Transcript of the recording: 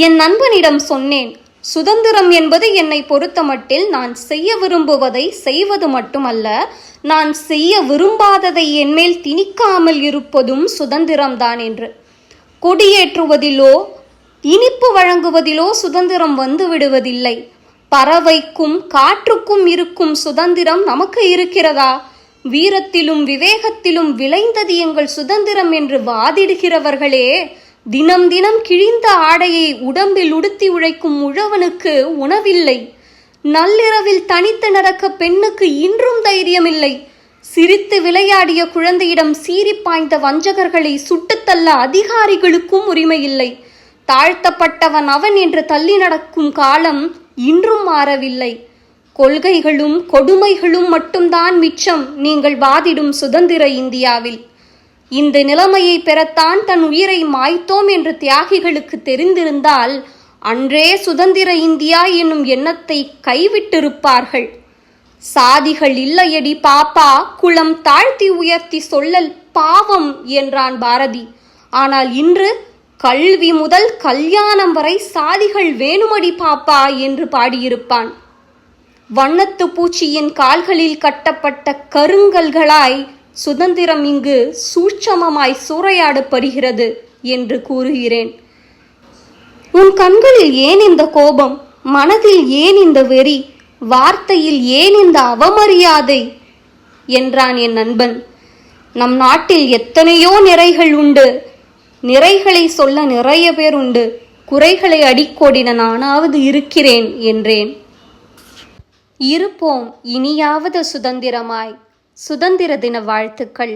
என் நண்பனிடம் சொன்னேன். சுதந்திரம் என்பது என்னை பொறுத்தமட்டில் நான் செய்ய விரும்புவதை செய்வது மட்டுமல்ல, நான் செய்ய விரும்பாததை என்மேல் திணிக்காமல் இருப்பதும் சுதந்திரம்தான் என்று. கொடியேற்றுவதிலோ இனிப்பு வழங்குவதிலோ சுதந்திரம் வந்து விடுவதில்லை. பறவைக்கும் காற்றுக்கும் இருக்கும் சுதந்திரம் நமக்கு இருக்கிறதா? வீரத்திலும் விவேகத்திலும் விளைந்தது எங்கள் சுதந்திரம் என்று வாதிடுகிறவர்களே, தினம் தினம் கிழிந்த ஆடையை உடம்பில் உடுத்தி உழைக்கும் உழவனுக்கு உணவில்லை. நள்ளிரவில் தனித்து நடக்க பெண்ணுக்கு இன்றும் தைரியமில்லை. சிரித்து விளையாடிய குழந்தையிடம் சீறி பாய்ந்த வஞ்சகர்களை சுட்டுத்தள்ள அதிகாரிகளுக்கும் உரிமையில்லை. தாழ்த்தப்பட்டவன் அவன் என்று தள்ளி நடக்கும் காலம் இன்றும் மாறவில்லை. கொள்கைகளும் கொடுமைகளும் மட்டும்தான் மிச்சம் நீங்கள் வாதிடும் சுதந்திர இந்தியாவில். இந்த நிலைமையை பெறத்தான் தன் உயிரை மாய்த்தோம் என்று தியாகிகளுக்கு தெரிந்திருந்தால் அன்றே சுதந்திர இந்தியா என்னும் எண்ணத்தை கைவிட்டிருப்பார்கள். சாதிகள் இல்லையடி பாப்பா, குளம் தாழ்த்தி உயர்த்தி சொல்லல் பாவம் என்றான் பாரதி. ஆனால் இன்று கல்வி முதல் கல்யாணம் வரை சாதிகள் வேணுமடி பாப்பா என்று பாடியிருப்பான். வண்ணத்து பூச்சியின் கால்களில் கட்டப்பட்ட கருங்கல்களாய் சுதந்திரம் இங்கு சூட்சமமாய் சூறையாடப்படுகிறது என்று கூறுகிறேன். உன் கண்களில் ஏன் இந்த கோபம்? மனதில் ஏன் இந்த வெறி? வார்த்தையில் ஏன் இந்த அவமரியாதை என்றான் என் நண்பன். நம் நாட்டில் எத்தனையோ நிறைகள் உண்டு. நிறைகளை சொல்ல நிறைய பேர் உண்டு. குறைகளை அடிக்கோடின நானாவது இருக்கிறேன் என்றேன். இருப்போம் இனியாவது சுதந்திரமாய். சுதந்திர தின வாழ்த்துக்கள்.